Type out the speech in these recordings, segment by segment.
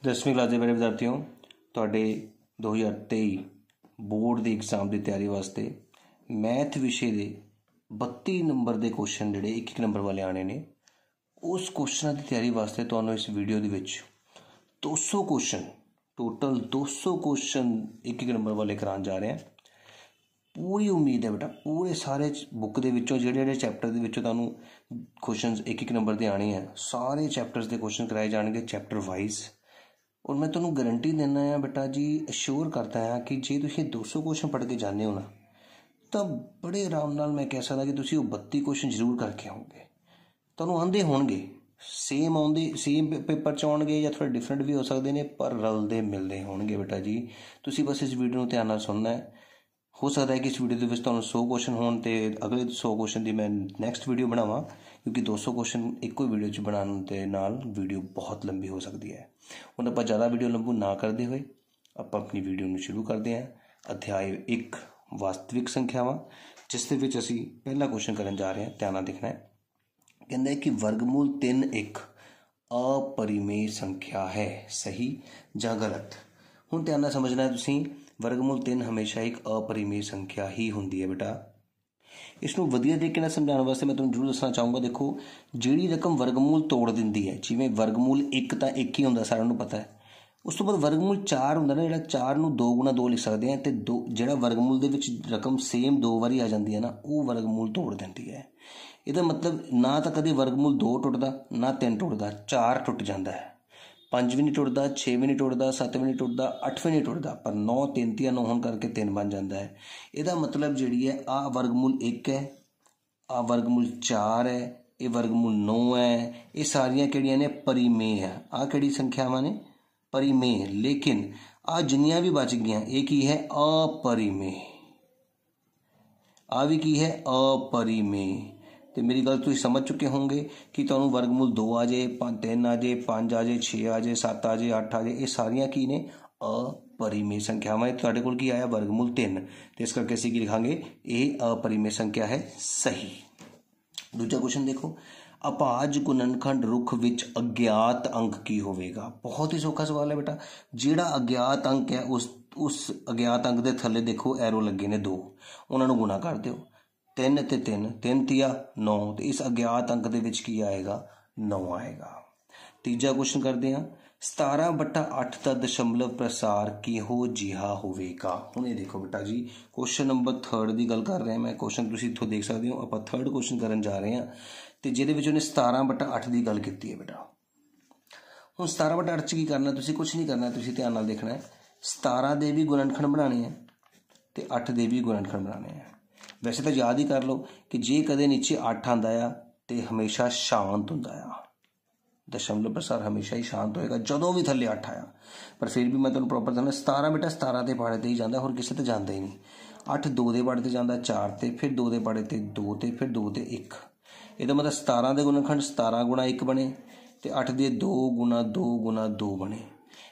10वीं क्लास के मेरे विद्यार्थियों तुहाडे 2023 बोर्ड के एग्जाम की तैयारी वास्ते मैथ विषय के 32 नंबर के क्वेश्चन जिहड़े एक नंबर वाले आने ने उस क्वेश्चनों की तैयारी वास्ते तुहानूं इस वीडियो दे विच 200 क्वेश्चन टोटल 200 क्वेश्चन एक नंबर वाले कराने जा रहे हैं। पूरी उम्मीद है बेटा पूरे सारे बुक के विचों जिहड़े चैप्टर के विचों तुहानूं क्वेश्चन एक नंबर के आने हैं। सारे चैप्टर्स के क्वेश्चन कराए जाएंगे चैप्टर वाइज और मैं तुम्हें गारंटी देना है बेटा जी अश्योर करता है कि जे तुसीं 200 क्वेश्चन पढ़ के जाने हो ना तो बड़े आराम नाल मैं कह सकदा कि तुसीं वो 32 क्वेश्चन जरूर करके आओगे। तुहानूं आंदे होणगे सेम आउंदे सेम पेपर च आउणगे या थोड़े डिफरेंट भी हो सकते हैं पर रलदे मिलदे होणगे बेटा जी। तुसीं बस इस वीडियो ध्यान नाल सुनना है। हो सकता है कि इस वीडियो के 100 क्वेश्चन होने तो अगले 100 क्वेश्चन की मैं नैक्सट वीडियो बनावा क्योंकि 200 क्वेश्चन एक ही वीडियो च बनाने के नाल वीडियो बहुत लंबी हो सकती है। हम आप ज़्यादा वीडियो लंबू ना करते हुए आप अपनी वीडियो में शुरू करते हैं। अध्याय 1 वास्तविक संख्यावां जिस दे असी पहला क्वेश्चन करन जा रहे हैं। ध्यान नाल देखना है। कहते हैं कि वर्गमूल 3 एक अपरिमेय संख्या है सही या गलत। हुण ध्यान नाल समझना है तुसीं वर्गमूल 3 हमेशा एक अपरिमेय संख्या ही होंदी है बेटा। इसनूं वधिया तरीके नाल समझाउण वास्ते मैं तुहानूं जरूर दसना चाहूँगा। देखो जिहड़ी रकम वर्गमूल तोड़ दिंदी है जिवें वर्गमूल 1 तां 1 ही हुंदा सारिआं नूं पता है। उस तो बाद वर्गमूल 4 हुंदा ना जिहड़ा 4 नूं 2 गुणा 2 लिख सकते हैं ते दो जिहड़ा वर्गमूल दे विच रकम सेम 2 वारी आ जाती है ना वो वर्गमूल तोड़ दिंदी है। इहदा मतलब ना तो कदे वर्गमूल 2 टुटदा ना 3 टुटदा 4 टुट जाता है। 5 भी नहीं टुटदा 6 भी नहीं टुटदा 7 भी नहीं टुटदा 8 भी नहीं टुटदा पर 9 3 3 9 होने करके 3 बन जाता है। इहदा मतलब जिहड़ी है आ वर्गमूल 1 है आ वर्गमूल 4 है ये वर्गमूल 9 है ये सारियां किहड़ियां ने परिमेय है। आ किहड़ी संख्यावां ने परिमेय लेकिन आ जिन्नियां भी बच गईयां ये की है अपरिमेय। आ भी की है अपरिमेय। तो मेरी गल तुम समझ चुके होंगे कि तुहानूं वर्गमूल 2 आ जाए 3 आ जाए 5 आ जाए 6 आ जाए 7 आ जाए 8 आ जाए ये सारियां की ने अपरिमेय संख्यावां। तुहाडे कोल की आया वर्गमूल 3 तो इस करके असीं की लिखांगे ये अपरिमेय संख्या है सही। दूजा क्वेश्चन देखो अभाज गुणनखंड रुख विच अज्ञात अंक की होवेगा। बहुत ही सौखा सवाल है बेटा। जिहड़ा अज्ञात अंक है उस अज्ञात अंक के थल्ले देखो एरो लगे ने 2 उन्होंने गुणा कर दो 3 ते 3 3 तिया 9 तो इस अज्ञात अंक दे विच की आएगा 9 आएगा। तीजा क्वेश्चन करते हैं 17/8 का दशमलव प्रसार किहो जिहा होवेगा। हुण ये देखो बेटा जी क्वेश्चन नंबर 3 की गल कर रहे हैं मैं। क्वेश्चन तुसीं इत्थों देख सकते हो आप 3rd क्वेश्चन करन जा रहे हैं तो जिहदे विच उहने 17/8 की गल की है बेटा। हुण 17/8 च की करना तुसीं कुछ नहीं करना तुसीं ध्यान नाल देखना है 17 दे भी गुणनखंड बनाने हैं तो 8 दे भी गुणनखंड बनाने हैं। वैसे तो याद ही कर लो कि जे कदे नीचे 8 आंदा आ तो हमेशा शांत हुंदा आ। दशमलव प्रसार हमेशा ही शांत होएगा जदों भी थल्ले 8 आया पर फिर भी मैं तुहानूं प्रॉपर दसना 17 बेटा 17 के पाड़े ते ही जांदा होर किसे ते जांदा ही नहीं। 8 2 के पाड़े ते जांदा 4 ते फिर 2 के पाड़े ते 2 ते फिर 2 ते 1। इहदा मतलब 17 के गुणनखंड 17 गुणा 1 बने ते 8 दे 2 गुणा 2 गुणा 2 बने।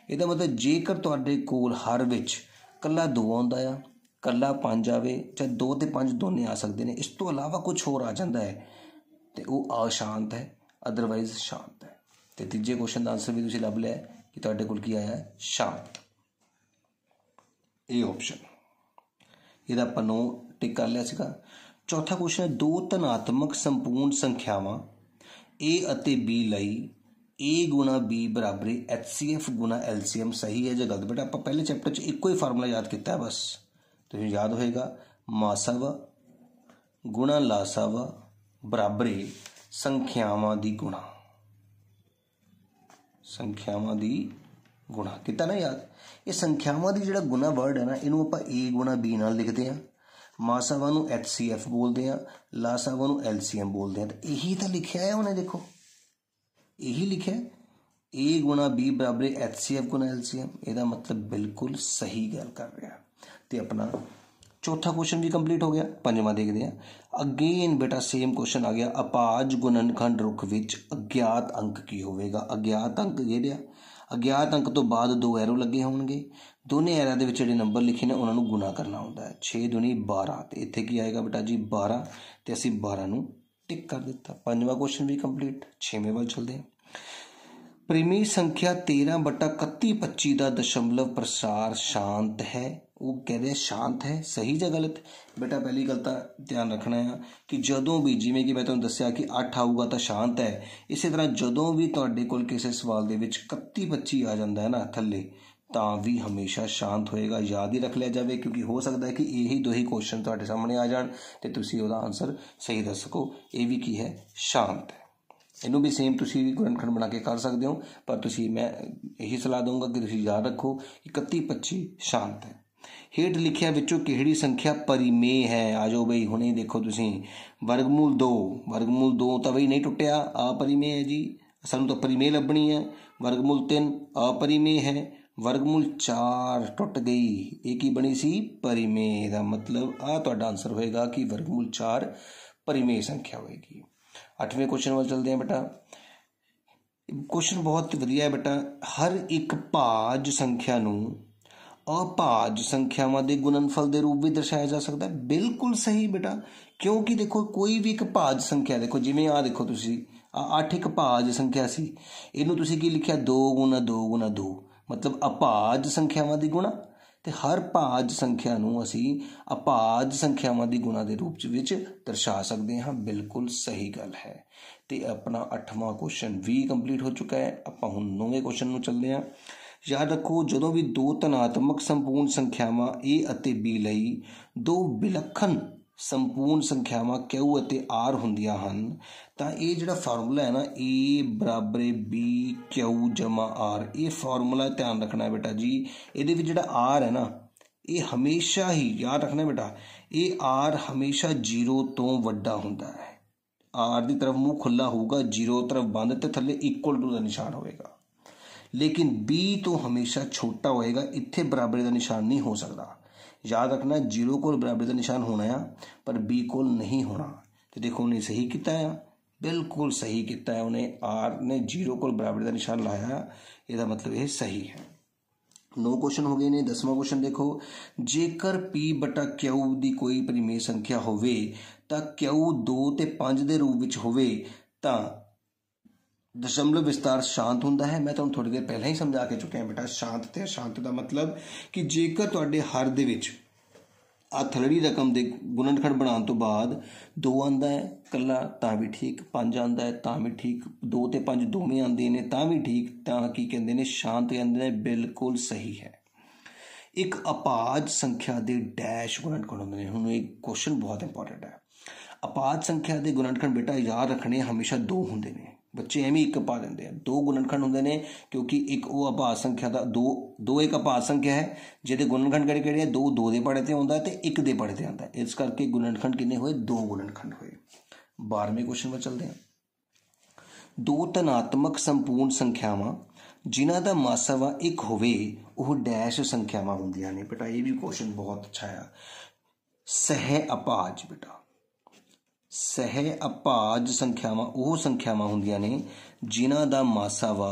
इहदा मतलब जेकर तुहाडे कोल हर विच कल्ला 2 आउंदा आ कल्ला 5 आवे चाहे 2 ते 5 दोने आ सकते हैं इस तो अलावा कुछ होर आ जाता है तो वो अशांत है अदरवाइज शांत है। तो तीजे क्वेश्चन का आंसर भी तुसीं लभ लिया कि तुहाडे कोल की आया है शांत ए ऑप्शन। इहदा आपां 9 टिक कर लिया सीगा। चौथा क्वेश्चन है 2 धनात्मक संपूर्ण संख्यावां ए अते बी लई ए गुणा बी बराबर HCF गुणा LCM सही है या गलत। बेटा आपां पहले चैप्टर च इक्को ही फार्मूला याद किया है बस तो याद होएगा मासावा गुणा लासावा बराबर संख्यावां दी गुणा संख्यावां दी गुणा किता ना याद। ये संख्यावां दी जिहड़ा गुणा वर्ड है ना इनू आपां A गुणा B नाल लिखते हैं मासावा नू HCF बोलते हैं लासावा नू LCM बोलते हैं तो यही तो लिखा है उन्हें देखो यही लिखा है A गुणा B बराबर HCF गुणा LCM। ਇਹਦਾ मतलब बिल्कुल सही गल कर रहा है। तो अपना चौथा क्वेश्चन भी कंप्लीट हो गया। पंजवां देखते हैं अगेन बेटा सेम क्वेश्चन आ गया अभाज गुणनखंड रुख विच अज्ञात अंक की होवेगा। अज्ञात अंक जिहड़े अज्ञात अंक तो बाद 2 एरो लगे होणगे दोने एरा दे विच जिहड़े नंबर लिखे ने उन्हां नूं गुणा करना हुंदा है 6 दूनी 12 तो इत्थे की आएगा बेटा जी 12 तो असीं 12 नूं टिक कर दिता। पंजवां क्वेश्चन भी कंप्लीट। 6वें वाल चलते हैं परिमेय संख्या 13/31 का दशमलव प्रसार शांत है। वो कह रहे शांत है, सही या गलत? बेटा पहली गल तो ध्यान रखना है कि जदों भी जिवें कि मैं तुहानूं दस्सिया कि 8 आऊगा तो शांत है, इस तरह जदों भी तुहाडे कोल किसी सवाल दे विच 31-25 आ जाता है ना थल्ले, तां भी हमेशा शांत होएगा। याद ही रख लिया जाए, क्योंकि हो सकता है कि यही दो ही क्वेश्चन तुहाडे सामने आ जाण ते तुसीं उहदा आंसर सही दस सको। ये भी की है, शांत है। इनू भी सेम तुसी गुणनखंड बना के कर सकते हो, पर तुसी मैं यही सलाह दूंगा कि तुसी याद रखो कि 31-25 शांत है। हेठ लिखिया विचों किहड़ी संख्या परिमेय है? आ जाओ बई, हुणे देखो तुसी, वर्गमूल 2 तो बई नहीं टुटिया, अपरिमेय है जी, सानू तो परिमेय लभनी है। वर्गमूल 3 अपरिमेय है। वर्गमूल 4 टुट गई, एक ही बनी सी परिमेय का मतलब आ तुहाडा आंसर होएगा कि वर्गमूल 4 परिमेय संख्या होएगी। 8वें क्वेश्चन वाल चलते हैं बेटा। क्वेश्चन बहुत वधिया है बेटा। हर एक भाज संख्या नूं अभाज संख्यावां दे गुणनफल दे रूप में दर्शाया जा सकता है। बिल्कुल सही बेटा, क्योंकि देखो कोई भी एक भाज संख्या, देखो जिवें आ देखो तुसी 8 एक भाज संख्या सी, इनू तुसी की लिखिया 2 गुना 2 गुना 2, मतलब अभाज संख्यावां दी गुणा, ते हर भाज संख्या नूं असीं अभाज संख्यावां दी गुणा दे रूप विच दर्शा सकते हैं। बिल्कुल सही गल है। ते अपना 8वां क्वेश्चन भी कंप्लीट हो चुका है। आपां हुण 9वें क्वेश्चन नूं चलदे हां। याद रखो, जदों भी दो धनात्मक संपूर्ण संख्यावां ए अते बी लई दो विलखण संपूर्ण संख्यावां क्यू अते आर हुंदियां हन, तां ये जिहड़ा फार्मूला है ना, ए बराबर बी क्यू जमा आर, ये फार्मूला ध्यान रखना है बेटा जी। ये जिहड़ा आर है ना, ये हमेशा ही याद रखना है बेटा, ये आर हमेशा 0 तो वड्डा हुंदा है। आर की तरफ मुंह खुला होगा, 0 तरफ बंद, ते थल्ले इक्वल टू का निशान होएगा। लेकिन बी तो हमेशा छोटा होएगा, इत्थे बराबरी का निशान नहीं हो सकता। याद रखना, 0 को बराबरी का निशान होना है, पर बी को नहीं होना। तो देखो उन्हें सही किया है, बिल्कुल सही किया है उन्हें। आर ने 0 को बराबरी का निशान लाया, यदा मतलब यह सही है। 9 क्वेश्चन हो गए ने। 10वां क्वेश्चन देखो, जेकर पी बटा क्यू की कोई परिमेय संख्या होवे तां क्यू 2 ते 5 के रूप में होवे तां दशमलव विस्तार शांत हुंदा है। मैं तुहानूं थोड़ी देर पहले ही समझा के चुका बेटा, शांत ते अशांत का मतलब कि जेकर तुहाडे हर दे विच आ थलड़ी रकम के गुणनखंड बनाने तो बाद 2 आंदा है कला तां भी ठीक, 5 आंदा है तां भी ठीक, 2 ते 5 दोवें आंदे ने तां भी ठीक, तां की कहंदे ने शांत कहंदे ने। बिल्कुल सही है। एक अपाज संख्या के डैश गुणनखंड होंदे ने। हुण एक क्वेश्चन बहुत इंपॉर्टेंट है। अपाज संख्या के गुणनखंड बेटा याद रखने हमेशा 2 होंदे ने। बच्चे एवं एक पा देंगे, 2 गुणनखंड होंगे ने, क्योंकि एक वो अभाज संख्या का दो एक अभाज संख्या है जिहदे गुणनखंड किहड़े 2 दे पड़े ते आउंदा ते 1 दे पड़े ते आउंदा है। इस करके गुणनखंड कितने हुए? 2 गुणनखंड हुए। 12वें क्वेश्चन में चलते हैं। दो धनात्मक संपूर्ण संख्यावां जिन्हां दा मासावा 1 होवे वो डैश संख्यावां हुंदियां ने। बेटा ये भी क्वेश्चन बहुत अच्छा है। सह अभाज बेटा, सह अभाज संख्यावां वो संख्यावां हुंदियां ने जिन्हां दा मासावा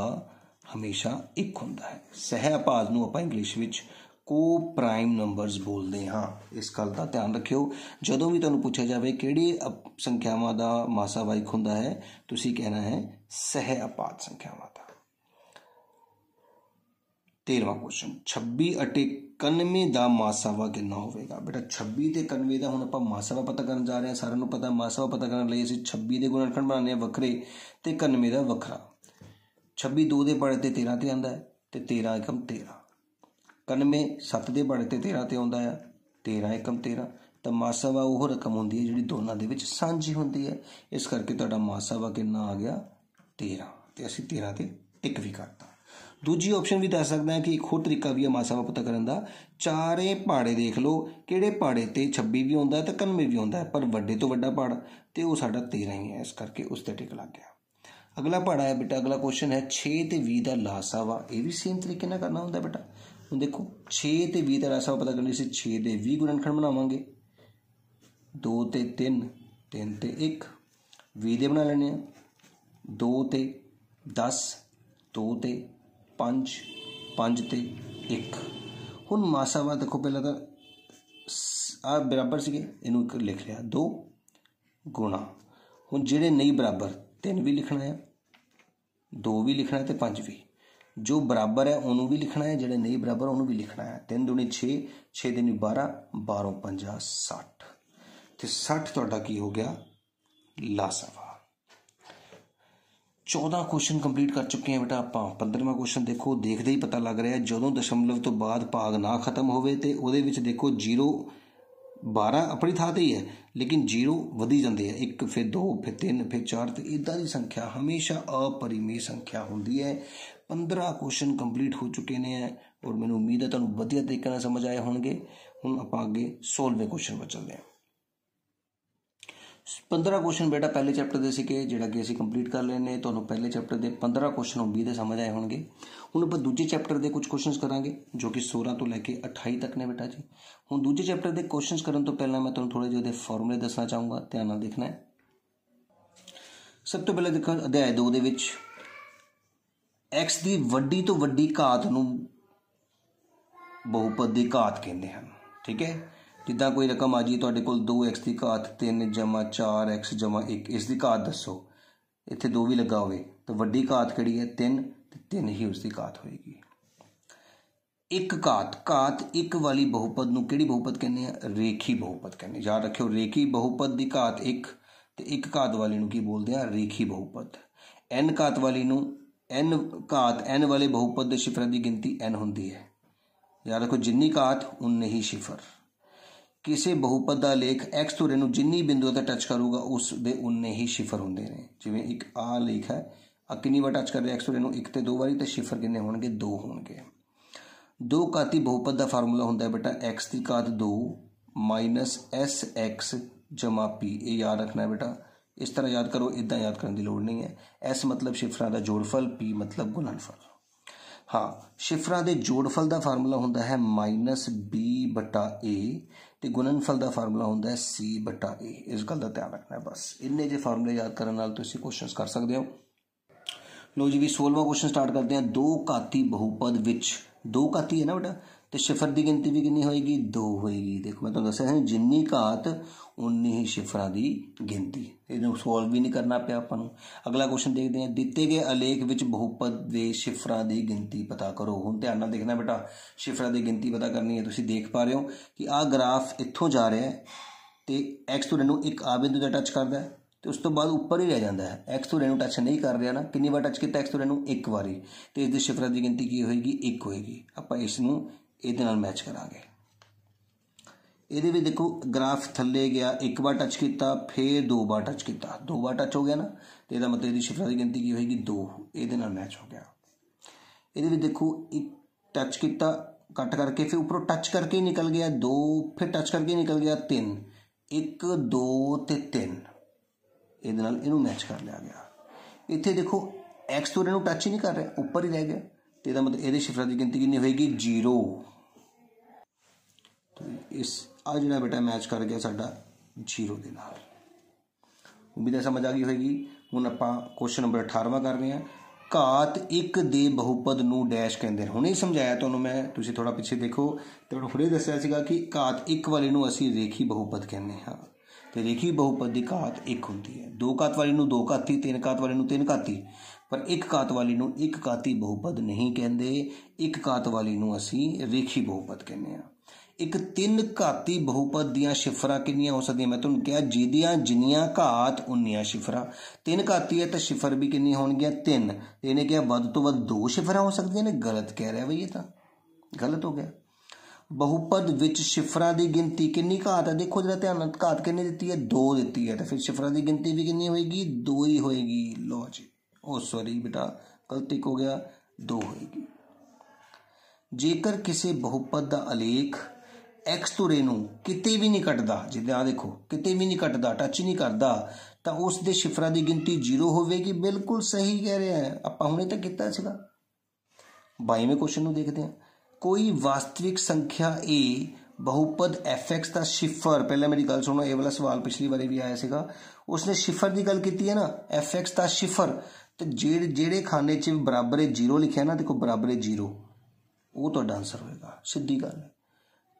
हमेशा 1 हुंदा है। सह अभाज नूं आपां इंग्लिश विच को प्राइम नंबरस बोलते हाँ। इस गल का ध्यान रखियो, जदों भी तुहानूं पूछा जाए किहड़ी संख्यावां दा मासावा 1 हुंदा है, तुसीं कहना है सह अभाज संख्यावां दा। 13वां क्वेश्चन, 26 अटे 91 का मासावा कितना होगा? बेटा 26 ते 91 का हुण आपां मासावा पता करन जा रहे हैं। सारिआं नूं पता मासावा पता करन लई असीं 26 के गुणनखंड बनाने वखरे ते 91 का वखरा। 26 2 दे पड़े ते 13 ते आंदा है ते 13 एकम 13। 91 7 दे पड़े ते 13 ते आउंदा है, 13 एकम 13। तो मासावा वो रकम होंदी है जिहड़ी दोनों दे विच सांझी होंदी है। इस करके तुहाडा मासावा कितना आ गया? 13। ते असीं 13 ते टिक भी करता। दूजी ऑप्शन भी दस सकते हैं कि एक होर तरीका भी है मासावा पता करने का। चारे पहाड़े देख लो, किहड़े पहाड़े ते 26 भी आउंदा है ते 91 भी आउंदा है, पर वड्डे तो वड्डा पहाड़ ते वो साडा 13 ही है। इस करके उस ते टिक लग गया। अगला पहाड़ा है बेटा, अगला क्वेश्चन है 6 ते 20 का लासावा। ये भी सेम तरीके नाल करना होंदा बेटा। हुण देखो 6 ते 20 का लासावा पता करने से 6 दे 20 गुणनखंड बनावांगे, 2 ते 3, 3 ते 1, 20 दे बना लैने, 2 ते 10, 2 ते 5, 5 ते 1। हुण मासावा देखो पहला तो आ बराबर सीगे, इनू लिख लिया 2 गुणा। हुण जिहड़े नहीं बराबर 3 भी लिखना है, 2 भी लिखना है तो 5 भी। जो बराबर है उन्होंने भी लिखना है, जो नहीं बराबर उन्होंने भी लिखना है। 3 दूनी 6, 6 दूनी 12, 12 50 60 तो 60 तुहाडा की हो गया लासावा। 14 क्वेश्चन कंप्लीट कर चुके हैं बेटा आप। 15वां क्वेश्चन देखो, देखते ही पता लग रहा है ਜਦੋਂ दशमलव तो बाद भाग ना खत्म होवे तो ਉਹਦੇ ਵਿੱਚ देखो 0 12 अपनी थां ते ही है, लेकिन 0 वधी जाते हैं, 1 फिर 2 फिर 3 फिर 4 तो इदा की संख्या हमेशा अपरिमेय संख्या होंगी है। 15 क्वेश्चन कंप्लीट हो चुके हैं और मैंने उम्मीद है तुहानूं वधिया तरीके नाल समझ आए होणगे। हुण आपां अगे 16वें क्वेश्चन पर चलते हैं। 15 क्वेश्चन बेटा पहले चैप्टर के सीगे जिहड़ा कि असीं कंप्लीट कर लेने। तुहानूं पहले चैप्टर के 15 क्वेश्चन उम्मीद है समझ आए होंगे। हुण आपां दूजे चैप्टर के कुछ क्वेश्चन करांगे जो कि 16 तो लैके 28 तक ने बेटा जी। हुण दूजे चैप्टर के क्वेश्चन करन तो पहला मैं तुहानूं थोड़े जिहे फॉर्मूले दसना चाहूँगा, ध्यान नाल देखना है। सब तो पहले देखो अध्याय 2 दे विच एक्स की वड्डी तो वड्डी घात नूं बहुपद की घात कहते हैं, ठीक है। जिदा कोई रकम आ जी तुहाडे कोल 2x की घात 3 जमा 4x जमा 1, इसकी घात दसो, इत्थे 2 भी लगा होवे तो वड्डी घात किहड़ी है 3 ते 3 ही उसकी घात होएगी। एक घात, घात एक वाली बहुपद नूं किहड़ी बहुपद कहने हैं? रेखी बहुपद कहने। याद रखियो रेखी बहुपद की घात 1 ते एक घात वाली नूं की बोलते हैं? रेखी बहुपद। n घात वाली नूं n घात n वाले बहुपद के शिफरां की गिनती n होंदी है। याद रखो जिन्नी घात उन्ने ही शिफर। किसी बहुपद का लेख एक्स धुरे नूं जिन्नी बिंदुओं तक टच करूगा उस दे उन्ने ही शिफर होंदे ने। जिवें एक आ लेख है, आ कितनी बार टच कर रहा एक्स धुरे नूं 1 ते 2 बारी, तो शिफर कितने होणगे? 2 होणगे। 2 घाती बहुपद का फार्मूला होंदा है बेटा एक्स की घात 2 माइनस एस एक्स जमा पी। ये याद रखना है बेटा, इस तरह याद करो, इदा याद करने की लोड़ नहीं है। एस मतलब शिफरां का जोड़फल, पी मतलब गुणनफल। हाँ, शिफरां के जोड़फल का फार्मूला होंदा है माइनस बी बटा ए ते गुणनफल का फार्मूला होंदा है सी बटा ए। इस गल का ध्यान रखना है बस। इन्ने जे फार्मूले याद करने नाल तुसीं क्वेश्चन कर सकते हो। लो जी भी 16वां क्वेश्चन स्टार्ट करते हैं। 2 घाती बहुपद विच 2 घाती है ना बेटा, तो शिफर की गिनती भी कितनी होएगी? 2 होएगी। देखो मैं तुहानूं दस्सिया है जिन्नी घात उन्नी ही शिफरां की गिनती। इहनूं सॉल्व भी नहीं करना पिया आपां नूं। अगला क्वेश्चन देखते हैं। दिते गए आलेख विच बहुपद के शिफरां की गिनती पता करो। हुण ध्यान नाल देखना बेटा, शिफरां की गिनती पता करनी है। तुसीं देख पा रहे हो कि आ ग्राफ इत्थों जा रहा है तो एक्स धुरे नूं एक आ बिंदु ते टच करदा है तो उस तो बाद ऊपर ही रह जाता है। एक्स धुरे नूं टच नहीं कर रहा ना, कितनी बार टच किया एक्स धुरे नूं? 1 बारी, तो इसकी शिफरां की गिनती की होएगी? 1 होएगी। आपां इसनूं इहदे नाल मैच करांगे। ये भी देखो ग्राफ थले गया, 1 बार टच किया फिर 2 बार टच किया, 2 बार टच हो गया ना, तो यह मतलब इसकी शिफरां की गिनती की होएगी? 2। ये मैच हो गया। ये भी देखो एक टच किया कट करके फिर ऊपर टच करके निकल गया 2, फिर टच करके निकल गया 3, 1 2 ते 3, ये मैच कर लिया गया। इत्थे देखो एक्स धुरे नूं टच ही नहीं कर रहा, ऊपर ही रह गया, तो यह मतलब ये शिफरां की गिनती कितनी होएगी? 0। तो इस आ जिहड़ा बेटा मैच कर गया साडा 0 के नाल। उम्मीद है समझ आ गई होएगी। हुण आपां क्वेश्चन नंबर 18वां कर रहे हैं। घात 1 दे बहुपद नूं डैश कहंदे हैं। हुणे ही समझाया तुहानूं मैं, तुसीं थोड़ा पिछे देखो तो हुणे दस्सिया सीगा कि घात 1 वाली नूं असीं रेखी बहुपद कहंदे हां, तो रेखी बहुपद की घात 1 होंदी है। 2 घात वाली नूं 2 घाती, 3 घात वाली नूं 3 घाती, पर 1 घात वाली नूं 1 घाती बहुपद नहीं कहंदे। 1 घात वाली नूं असीं रेखी बहुपद कहंदे हां। एक 3 घाती बहुपद दियां शिफरां कितनियां हो सकदियां? मैं तुहानूं कहा जिहदियां जिन्नियां घात उन्नियां शिफरां। 3 घाती है तो शिफर भी कितनी होणगियां? 3। इहने कहा वध तो वध 2 शिफरां हो सकदियां ने, गलत कह रहा बई, ये तो गलत हो गया। बहुपद विच शिफरां की गिनती कितनी घात है? देखो जरा ध्यान, घात कितनी दी है? 2 दी है, तो फिर शिफरां की गिनती भी कितनी होएगी? 2 ही होएगी। लो जी, ओ सॉरी बेटा गलती हो गया, 2 होएगी। जेकर किसी बहुपद का आलेख एक्स धुरे नूं किते भी नहीं कटदा, जिद्दां देखो किते भी नहीं कटदा, टच नहीं करदा, तो उस दे शिफरां की गिनती 0 होवेगी। बिल्कुल सही कह रहे हैं, आपां हुणे तक कीता सीगा। 22वें क्वेश्चन नूं देखते हैं। कोई वास्तविक संख्या ए बहुपद एफ एक्स का शिफर, पहले मेरी गल सुनो, ये वाला सवाल पिछली बारी भी आया सीगा, उसने शिफर की गल की है ना, एफ एक्स का शिफर, तो जेड़े खाने च बराबर 0 लिखा ना, देखो बराबर 0, वो तुहाडा आंसर होएगा, सीधी गल है।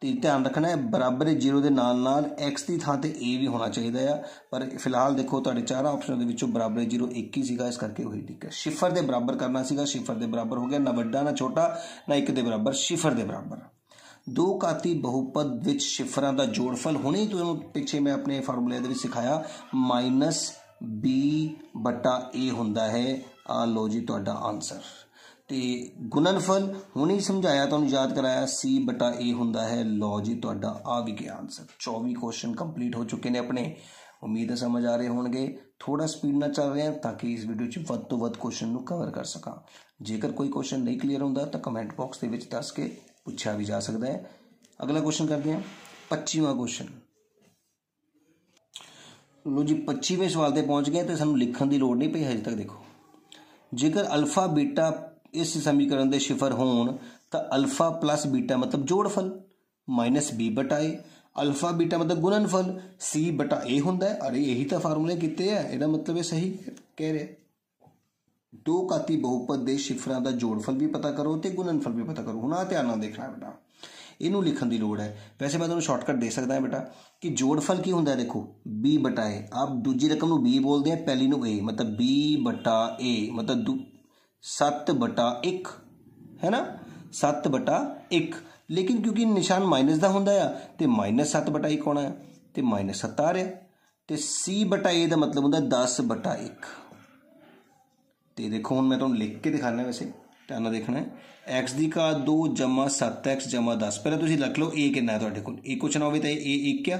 तो ध्यान रखना है बराबर 0 के नाल नाल x की थां ते a भी होना चाहिए आ, पर फिलहाल देखो तुहाडे चार ऑप्शनों के विचों बराबर 0 एक ही सीगा, इस करके वही ठीक है। शिफर के बराबर करना सीगा, शिफर के बराबर हो गया, ना वड्डा ना छोटा ना एक के बराबर, शिफर के बराबर। दो घाती बहुपद विच शिफरां दा जोड़फल, हुणे ही तुहानूं पिछे मैं अपने फार्मूले दे विच सिखाया -b/a हुंदा है। आ लो जी तुहाडा आंसर। तो गुणनफल हुणे ही समझाया, तुहानूं याद कराया c/a हुंदा है। लो जी तुहाडा आ भी गया आंसर। 24 क्वेश्चन कंप्लीट हो चुके हैं अपने। उम्मीद है समझ आ रहे होंगे। थोड़ा स्पीड ना चल रहे हैं ताकि इस वीडियो च वध तो वध क्वेश्चन नूं कवर कर सकां। जेकर कोई क्वेश्चन नहीं क्लीयर हुंदा तो कमेंट बॉक्स दे विच दस के पूछा भी जा सकता है। अगला क्वेश्चन करते हैं 25वां क्वेश्चन। लो जी 25वें सवाल ते पहुंच गए तो सानूं लिखण दी लोड़ नहीं पई हजे तक। देखो जेकर अल्फा बीटा इस समीकरण के शिफर होण तो अल्फा प्लस बीटा मतलब जोड़फल -b/a, अल्फा बीटा मतलब गुणनफल c/a हुंदा है। अरे यही तो फार्मूले किते हैं, ਇਹਦਾ मतलब है सही कह रहे। दो घाती बहुपद के शिफरां का जोड़फल भी पता करो तो गुणनफल भी पता करो। हुण आ ध्यान नाल देखना बेटा, इनू लिखण की लोड़ है। वैसे मैं तुहानूं शॉर्टकट दे सकदा बेटा कि जोड़फल की हुंदा है, देखो b/a, आप दूजी रकम नूं b बोलते हैं, पहली नूं a, मतलब b/a मतलब 7/1 है ना, 7/1। लेकिन क्योंकि निशान माइनस का हुंदा है तो -7/1 होना है तो -7 आ रहा। तो c/a का मतलब हुंदा 10/1। तो देखो हुण मैं तुहानूं लिख के दिखाना, वैसे ध्यान नाल देखना है। x की घात 2 + 7x + 10। पहले तुसीं लिख लो a कितना है तुहाडे कोल, a कुछ ना होवे तो a 1 आ,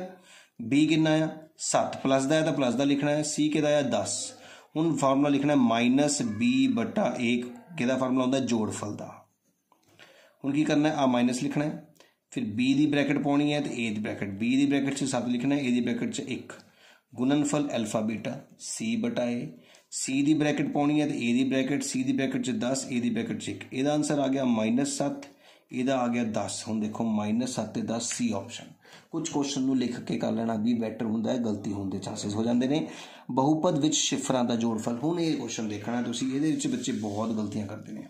b कितना आ 7 प्लस का है तो प्लस का लिखना है, c किहदा है 10। हुण फार्मूला लिखना है -b/a, किहदा फार्मूला हुंदा जोड़फल का। हुण की करना है, आ माइनस लिखना है, फिर b की ब्रैकेट पाउणी है तो a की ब्रैकेट, b की ब्रैकेट 'च 7 लिखना है, a की ब्रैकेट 'च 1, गुणनफल अल्फा बीटा c/a, c की ब्रैकेट पाउणी है तो a की ब्रैकेट, c की ब्रैकेट 'च 10, a की ब्रैकेट 'च 1। ਇਹਦਾ आंसर आ गया -7, ਇਹਦਾ आ गया 10। हुण देखो -7 ते 10 सी ऑप्शन। कुछ क्वेश्चन नूं लिख के कर लेना भी बैटर हुंदा है, गलती होने के चांसेस हो जाते हैं। बहुपद विच शिफरां दा जोड़फल, हुण ये क्वेश्चन देखना तुसीं, ਇਹਦੇ ਵਿੱਚ बच्चे बहुत गलतियां करते हैं।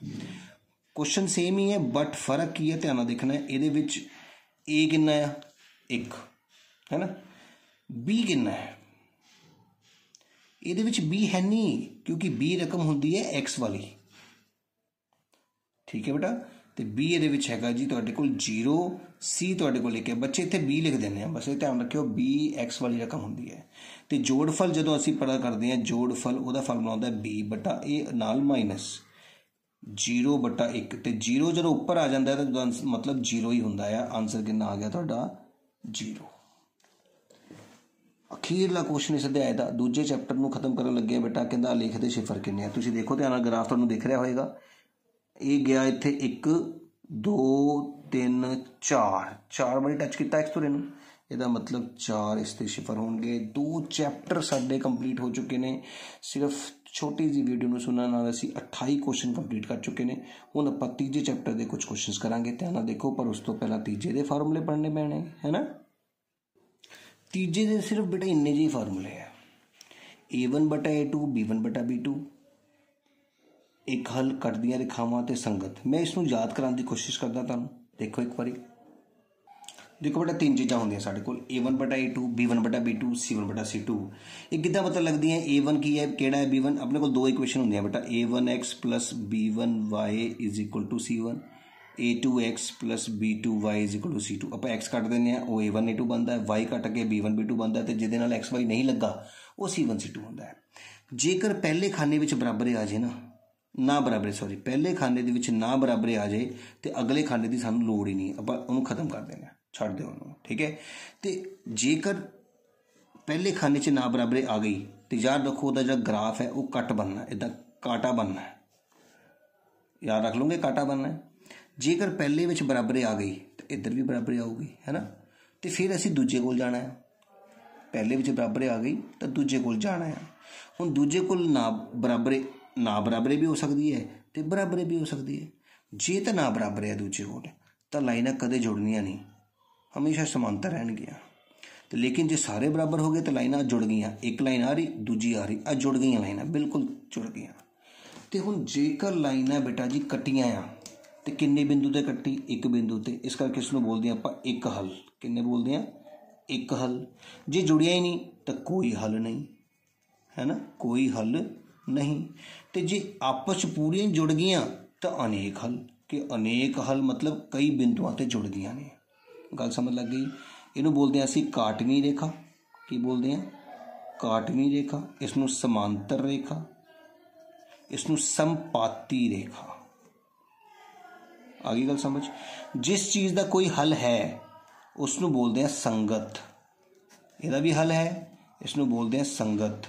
क्वेश्चन सेम ही है बट फर्क की है, ध्यान नाल देखना है। ਇਹਦੇ ਵਿੱਚ a कितना है 1 है ना, b कितना है, ਇਹਦੇ ਵਿੱਚ b है नहीं क्योंकि b रकम होंदी है x वाली, ठीक है बेटा। तो b ਇਹਦੇ ਵਿੱਚ हैगा जी ਤੁਹਾਡੇ ਕੋਲ 0, c ਤੁਹਾਡੇ ਕੋਲ लिखिਆ, बच्चे इत्थे b लिख देने हैं, बस ये ध्यान रखियो b x वाली रकम होंदी है। तो जोड़फल जो असीं पता करते हैं, जोड़फल ਉਹਦਾ फार्मूला होंदा है b/a नाल -0/1। तो 0 जो उपर आ जाता है तो मतलब 0 ही होंदा है। आंसर कितना आ गया ਤੁਹਾਡਾ 0। अखीरला क्वेश्चन इस अध्याय का दूजे चैप्टर में खत्म करन लगे बेटा। कहता लिखते शिफर किन्ने, तुसीं देखो ध्यान नाल, ग्राफ तुहानूं दिख रहा होएगा। ये गया इत्थे 1 2 3 4 वारी टच किया एक्स नूं, ਇਹਦਾ मतलब 4 इसते शिफर होंगे। 2 चैप्टर साडे कंप्लीट हो चुके हैं। सिर्फ छोटी जी वीडियो में सुनने नाल असीं 28 क्वेश्चन कंप्लीट कर चुके हैं। हुण आपां तीजे चैप्टर के कुछ क्वेश्चन करांगे, ध्यान नाल देखो। पर उस तो पहला तीजे के फार्मूले पढ़ने पैणे है ना। तीजे के सिर्फ बेटा इन्ने जी फार्मूले है, a1/a2 b1/b2, एक हल कट दियां रेखावां ते संगत। मैं इसनूं याद कराने की कोशिश करदा तुहानूं, देखो एक बारी। देखो बेटा 3 चीज़ां होंदियां साडे कोल, a1/a2 b1/b2 c1/c2। ये किद्दां पता लगदी है a1 की है केड़ा है b1। अपने कोल 2 इक्वेशन होंदियां बेटा, a1x + b1y = c1, a2x + b2y = c2। आप x कट देने हैं, वो a1 a2 बनता है, y कट के b1 b2 बनता है, तो जिहदे नाल x y नहीं लगा वो c1 c2 होंदा है। जेकर पहले खाने में बराबर आ जाए ना बराबर सॉरी पहले खाने के विच ना बराबर आ जाए तो अगले खाने की सानूं लोड़ ही नहीं, आप उन्होंने खत्म कर देना, छड़ दो उन्होंने, ठीक है। तो जेकर पहले खाने च ना बराबर आ गई तो याद रखो वह जो ग्राफ है वो कट बनना है, इदा काटा बनना है, याद रख लोगे काटा बनना है। जेकर पहले विच बराबर आ गई तो इधर भी बराबर आऊगी, है ना। तो फिर असीं दूजे कोल जाना है, पहले विच बराबर आ गई तो दूजे कोल जाना है। हुण दूजे कोल ना बराबर भी हो सकती है तो बराबर भी हो सकती है। जे तो ना बराबर है दूजे कोल तो लाइनां कदे जुड़नियां नहीं, हमेशा समांतर रहणगियां। तो लेकिन जे सारे बराबर हो गए तो लाइनां जुड़ गईयां, एक लाइन आ रही दूजी आ रही, अज जुड़ गईयां लाइनां, बिल्कुल जुड़ गईयां। तो हुण जेकर लाइनां बेटा जी कट्टियां आ, ਤੇ ਕਿੰਨੇ ਬਿੰਦੂ ਤੇ ਕੱਟੀ? ਇੱਕ ਬਿੰਦੂ ਤੇ। ਇਸ ਕਰਕੇ ਇਸ ਨੂੰ ਬੋਲਦੇ ਆਪਾਂ ਇੱਕ ਹੱਲ। ਕਿੰਨੇ ਬੋਲਦੇ ਆ? ਇੱਕ ਹੱਲ। ਜੇ ਜੁੜਿਆ ਹੀ ਨਹੀਂ ਤਾਂ ਕੋਈ ਹੱਲ ਨਹੀਂ, ਹੈ ਨਾ, ਕੋਈ ਹੱਲ ਨਹੀਂ। ਤੇ ਜੇ ਆਪਸ 'ਚ ਪੂਰੀਆਂ ਜੁੜ ਗਈਆਂ ਤਾਂ ਅਨੇਕ ਹੱਲ। ਕਿ ਅਨੇਕ ਹੱਲ ਮਤਲਬ ਕਈ ਬਿੰਦੂਆਂ ਤੇ ਜੁੜ ਗਈਆਂ ਨੇ। ਗੱਲ ਸਮਝ ਲੱਗ ਗਈ? ਇਹਨੂੰ ਬੋਲਦੇ ਹਾਂ ਅਸੀਂ ਕਾਟਵੀਂ ਰੇਖਾ। ਕੀ ਬੋਲਦੇ ਹਾਂ? ਕਾਟਵੀਂ ਰੇਖਾ। ਇਸ ਨੂੰ ਸਮਾਂਤਰ ਰੇਖਾ, ਇਸ ਨੂੰ ਸੰਪਾਤੀ ਰੇਖਾ। ਆ ਗਈ ਗੱਲ ਸਮਝ? ਜਿਸ ਚੀਜ਼ ਦਾ ਕੋਈ ਹੱਲ ਹੈ ਉਸ ਨੂੰ ਬੋਲਦੇ ਹਾਂ ਸੰਗਤ। ਇਹਦਾ ਵੀ ਹੱਲ ਹੈ, ਇਸ ਨੂੰ ਬੋਲਦੇ ਹਾਂ ਸੰਗਤ।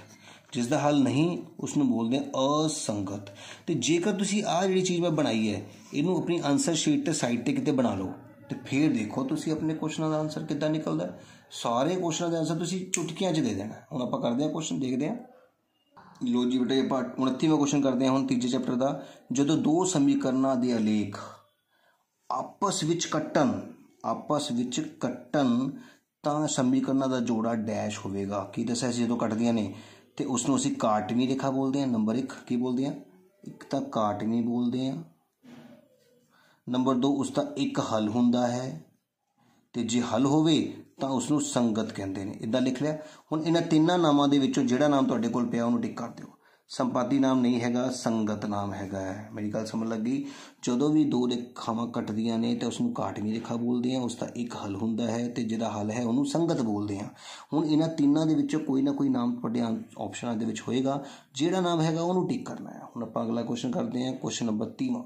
ਜਿਸ ਦਾ ਹੱਲ ਨਹੀਂ ਉਸ ਨੂੰ ਬੋਲਦੇ ਹਾਂ ਅਸੰਗਤ। ਤੇ ਜੇਕਰ ਤੁਸੀਂ ਆਹ ਜਿਹੜੀ ਚੀਜ਼ ਮੈਂ ਬਣਾਈ ਹੈ ਇਹਨੂੰ ਆਪਣੀ ਆਨਸਰ ਸ਼ੀਟ ਤੇ ਸਾਈਡ ਤੇ ਕਿਤੇ ਬਣਾ ਲਓ ਤੇ ਫਿਰ ਦੇਖੋ ਤੁਸੀਂ ਆਪਣੇ ਕੁਐਸਚਨਾਂ ਦਾ ਆਨਸਰ ਕਿੱਦਾਂ ਨਿਕਲਦਾ। ਸਾਰੇ ਕੁਐਸਚਨਾਂ ਦਾ ਆਨਸਰ ਤੁਸੀਂ ਚੁਟਕੀਆਂ 'ਚ ਦੇ ਦੇਣਾ। ਹੁਣ ਆਪਾਂ ਕਰਦੇ ਹਾਂ ਕੁਐਸਚਨ, ਦੇਖਦੇ ਹਾਂ। ਲੋ ਜੀ ਬੇਟੇ, ਆਪਾਂ 29ਵਾਂ ਕੁਐਸਚਨ ਕਰਦੇ ਹਾਂ ਹੁਣ ਤੀਜੇ ਚੈਪਟਰ ਦਾ। ਜਦੋਂ ਦੋ ਸਮੀਕਰਨਾਂ ਦੇ ਆਲੇਖ ਆਪਸ ਵਿੱਚ ਕੱਟਣ ਤਾਂ ਸਮੀਕਰਨਾਂ ਦਾ ਜੋੜਾ ਡੈਸ਼ ਹੋਵੇਗਾ। ਕੀ ਦੱਸਿਆ ਸੀ? ਜਦੋਂ ਕੱਟਦੀਆਂ ਨੇ ਤੇ ਉਸ ਨੂੰ ਅਸੀਂ ਕਾਟਵੀਂ ਰੇਖਾ ਬੋਲਦੇ ਹਾਂ। ਨੰਬਰ 1 ਕੀ ਬੋਲਦੇ ਹਾਂ? ਇੱਕ ਤਾਂ ਕਾਟਵੀਂ ਬੋਲਦੇ ਹਾਂ। ਨੰਬਰ 2 ਉਸ ਦਾ ਇੱਕ ਹੱਲ ਹੁੰਦਾ ਹੈ ਤੇ ਜੇ ਹੱਲ ਹੋਵੇ ਤਾਂ ਉਸ ਨੂੰ ਸੰਗਤ ਕਹਿੰਦੇ ਨੇ। ਇੱਦਾਂ ਲਿਖ ਲਿਆ। ਹੁਣ ਇਹਨਾਂ ਤਿੰਨਾਂ ਨਾਮਾਂ ਦੇ ਵਿੱਚੋਂ ਜਿਹੜਾ ਨਾਮ ਤੁਹਾਡੇ ਕੋਲ ਪਿਆ ਉਹਨੂੰ ਟਿਕ ਕਰ ਦਿਓ। ਸੰਪਾਤੀ ਨਾਮ ਨਹੀਂ ਹੈਗਾ, ਸੰਗਤ ਨਾਮ ਹੈਗਾ ਹੈ। ਮੇਰੀ ਗੱਲ ਸਮਝ ਲੱਗੀ? ਜਦੋਂ ਵੀ ਦੋ ਰੇਖਾਵਾਂ ਕੱਟਦੀਆਂ ਨੇ ਤਾਂ ਉਸ ਨੂੰ ਕਾਟਵੀਂ ਰੇਖਾ ਬੋਲਦੇ ਹਾਂ। ਉਸ ਦਾ ਇੱਕ ਹੱਲ ਹੁੰਦਾ ਹੈ ਤੇ ਜਿਹਦਾ ਹੱਲ ਹੈ ਉਹਨੂੰ ਸੰਗਤ ਬੋਲਦੇ ਹਾਂ। ਹੁਣ ਇਹਨਾਂ ਤਿੰਨਾਂ ਦੇ ਵਿੱਚੋਂ ਕੋਈ ਨਾ ਕੋਈ ਨਾਮ ਤੁਹਾਡੇ ਆਪਸ਼ਨਾਂ ਦੇ ਵਿੱਚ ਹੋਏਗਾ, ਜਿਹੜਾ ਨਾਮ ਹੈਗਾ ਉਹਨੂੰ ਟਿਕ ਕਰਨਾ ਹੈ। ਹੁਣ ਆਪਾਂ ਅਗਲਾ ਕੁਐਸਚਨ ਕਰਦੇ ਹਾਂ, ਕੁਐਸਚਨ ਨੰਬਰ 30ਵਾਂ।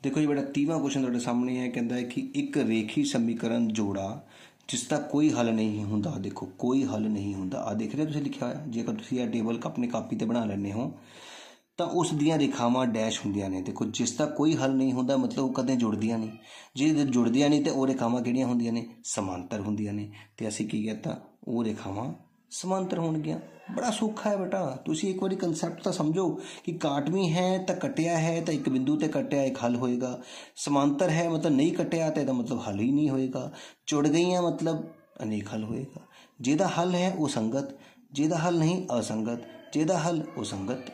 ਦੇਖੋ ਜੀ ਬੇਟਾ, 30ਵਾਂ ਕੁਐਸਚਨ ਤੁਹਾਡੇ ਸਾਹਮਣੇ ਹੈ। ਕਹਿੰਦਾ ਹੈ ਕਿ ਇੱਕ ਰੇਖੀ ਸਮੀਕਰਨ ਜੋੜਾ ਜਿਸ ਦਾ ਕੋਈ ਹੱਲ ਨਹੀਂ ਹੁੰਦਾ। ਦੇਖੋ ਕੋਈ ਹੱਲ ਨਹੀਂ ਹੁੰਦਾ। ਆ ਦੇਖ ਰਹੇ ਤੁਸੀਂ ਲਿਖਿਆ ਹੋਇਆ। ਜੇਕਰ ਤੁਸੀਂ ਇਹ ਟੇਬਲ ਆਪਣੀ ਕਾਪੀ ਤੇ ਬਣਾ ਲੈਂਦੇ ਹੋ ਤਾਂ ਉਸ ਦੀਆਂ ਰੇਖਾਵਾਂ ਡੈਸ਼ ਹੁੰਦੀਆਂ ਨੇ। ਦੇਖੋ ਜਿਸ ਦਾ ਕੋਈ ਹੱਲ ਨਹੀਂ ਹੁੰਦਾ ਮਤਲਬ ਉਹ ਕਦੇ ਜੁੜਦੀਆਂ ਨਹੀਂ। ਜੇ ਜੁੜਦੀਆਂ ਨਹੀਂ ਤਾਂ ਉਹ ਰੇਖਾਵਾਂ ਕਿਹੜੀਆਂ ਹੁੰਦੀਆਂ ਨੇ? ਸਮਾਂਤਰ ਹੁੰਦੀਆਂ ਨੇ। ਤੇ ਅਸੀਂ ਕੀ ਕਹਿਤਾ? ਉਹ ਰੇਖਾਵਾਂ ਸਮਾਂਤਰ ਹੋਣਗੀਆਂ। ਬੜਾ ਸੌਖਾ ਹੈ ਬੇਟਾ। ਤੁਸੀਂ ਇੱਕ ਵਾਰੀ ਕੰਸੈਪਟ ਤਾਂ ਸਮਝੋ ਕਿ ਕਾਟਵੀਂ ਹੈ ਤਾਂ ਕੱਟਿਆ ਹੈ ਤਾਂ ਇੱਕ ਬਿੰਦੂ ਤੇ ਕੱਟਿਆ ਇੱਕ ਹੱਲ ਹੋਏਗਾ। ਸਮਾਂਤਰ ਹੈ ਮਤਲਬ ਨਹੀਂ ਕੱਟਿਆ ਤਾਂ ਇਹਦਾ ਮਤਲਬ ਹੱਲ ਹੀ ਨਹੀਂ ਹੋਏਗਾ। ਜੁੜ ਗਈਆਂ ਮਤਲਬ ਅਨੇਕ ਹੱਲ ਹੋਏਗਾ। ਜਿਹਦਾ ਹੱਲ ਹੈ ਉਹ ਸੰਗਤ, ਜਿਹਦਾ ਹੱਲ ਨਹੀਂ ਅਸੰਗਤ, ਜਿਹਦਾ ਹੱਲ ਉਹ ਸੰਗਤ।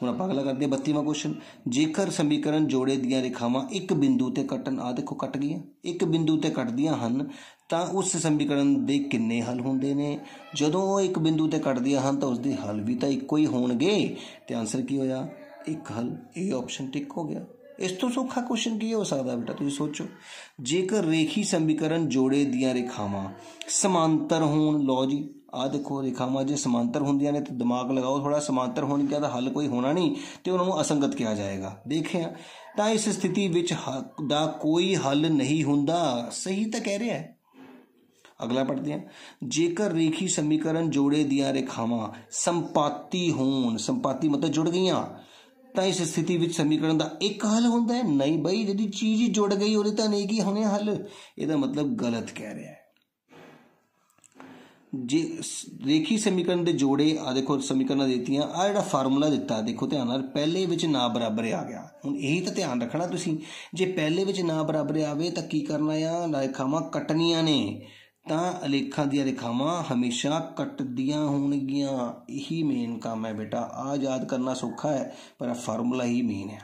ਹੁਣ ਆਪਾਂ ਅਗਲਾ ਕਰਦੇ ਹਾਂ 32ਵਾਂ ਕੁਐਸਚਨ। ਜੇਕਰ ਸਮੀਕਰਨ ਜੋੜੇ ਦੀਆਂ ਰੇਖਾਵਾਂ ਇੱਕ ਬਿੰਦੂ ਤੇ ਕੱਟਣ, ਆ ਦੇਖੋ ਕੱਟ ਗਈਆਂ, ਇੱਕ ਬਿੰਦੂ ਤੇ ਕੱਟਦੀਆਂ ਹਨ ਤਾਂ ਉਸ ਸਮੀਕਰਨ ਦੇ ਕਿੰਨੇ ਹੱਲ ਹੁੰਦੇ ਨੇ? ਜਦੋਂ ਉਹ ਇੱਕ ਬਿੰਦੂ ਤੇ ਕੱਟਦੀਆਂ ਹਨ ਤਾਂ ਉਸਦੇ ਹੱਲ ਵੀ ਤਾਂ ਇੱਕੋ ਹੀ ਹੋਣਗੇ। ਤੇ ਆਨਸਰ ਕੀ ਹੋਇਆ? ਇੱਕ ਹੱਲ। ਇਹ ਆਪਸ਼ਨ ਟਿਕ ਹੋ ਗਿਆ। ਇਸ ਤੋਂ ਸੌਖਾ ਕੁਐਸਚਨ ਕੀ ਹੋ ਸਕਦਾ ਬੇਟਾ? ਤੁਸੀਂ ਸੋਚੋ। ਜੇਕਰ ਰੇਖੀ ਸਮੀਕਰਨ ਜੋੜੇ ਦੀਆਂ ਰੇਖਾਵਾਂ ਸਮਾਂਤਰ ਹੋਣ। ਲਓ ਜੀ ਆਹ ਦੇਖੋ ਰੇਖਾਵਾਂ ਜੇ ਸਮਾਂਤਰ ਹੁੰਦੀਆਂ ਨੇ ਤਾਂ ਦਿਮਾਗ ਲਗਾਓ ਥੋੜਾ, ਸਮਾਂਤਰ ਹੋਣਗੀਆਂ ਤਾਂ ਹੱਲ ਕੋਈ ਹੋਣਾ ਨਹੀਂ ਤੇ ਉਹਨਾਂ ਨੂੰ ਅਸੰਗਤ ਕਿਹਾ ਜਾਏਗਾ। ਦੇਖਿਆ ਤਾਂ ਇਸ ਸਥਿਤੀ ਵਿੱਚ ਦਾ ਕੋਈ ਹੱਲ ਨਹੀਂ ਹੁੰਦਾ। ਸਹੀ ਤਾਂ ਕਹਿ ਰਿਹਾ ਹੈ। ਅਗਲਾ ਪੜ੍ਹਦੇ ਹਾਂ। ਜੇਕਰ ਰੇਖੀ ਸਮੀਕਰਨ ਜੋੜੇ ਦੀਆਂ ਰੇਖਾਵਾਂ ਸੰਪਾਤੀ ਹੋਣ, ਸੰਪਾਤੀ ਮਤਲਬ ਜੁੜ ਗਈਆਂ, ਤਾਂ ਇਸ ਸਥਿਤੀ ਵਿੱਚ ਸਮੀਕਰਨ ਦਾ ਇੱਕ ਹੱਲ ਹੁੰਦਾ ਹੈ। ਨਹੀਂ ਬਈ, ਜਿਹੜੀ ਚੀਜ਼ ਹੀ ਜੁੜ ਗਈ ਉਹਦੇ ਤਾਂ ਅਨੇਕ ਹੀ ਹੋਣੇ ਹੱਲ। ਇਹਦਾ ਮਤਲਬ ਗਲਤ ਕਹਿ ਰਿਹਾ ਹੈ। ਜੇ ਰੇਖੀ ਸਮੀਕਰਨ ਦੇ ਜੋੜੇ, ਆ ਦੇਖੋ ਸਮੀਕਰਨਾਂ ਦਿੱਤੀਆਂ, ਆ ਜਿਹੜਾ ਫਾਰਮੂਲਾ ਦਿੱਤਾ ਦੇਖੋ ਧਿਆਨ ਨਾਲ, ਪਹਿਲੇ ਵਿੱਚ ਨਾ ਬਰਾਬਰ ਆ ਗਿਆ। ਹੁਣ ਇਹੀ ਤਾਂ ਧਿਆਨ ਰੱਖਣਾ ਤੁਸੀਂ। ਜੇ ਪਹਿਲੇ ਵਿੱਚ ਨਾ ਬਰਾਬਰ ਆਵੇ ਤਾਂ ਕੀ ਕਰਨਾ ਆ? ਰੇਖਾਵਾਂ ਕੱਟਣੀਆਂ ਨੇ ਤਾਂ ਅਲੇਖਾਂ ਦੀਆਂ ਰੇਖਾਵਾਂ ਹਮੇਸ਼ਾ ਕੱਟਦੀਆਂ ਹੋਣਗੀਆਂ। ਇਹੀ ਮੇਨ ਕੰਮ ਹੈ ਬੇਟਾ। ਆ ਯਾਦ ਕਰਨਾ ਸੌਖਾ ਹੈ ਪਰ ਫਾਰਮੂਲਾ ਹੀ ਮੇਨ ਹੈ।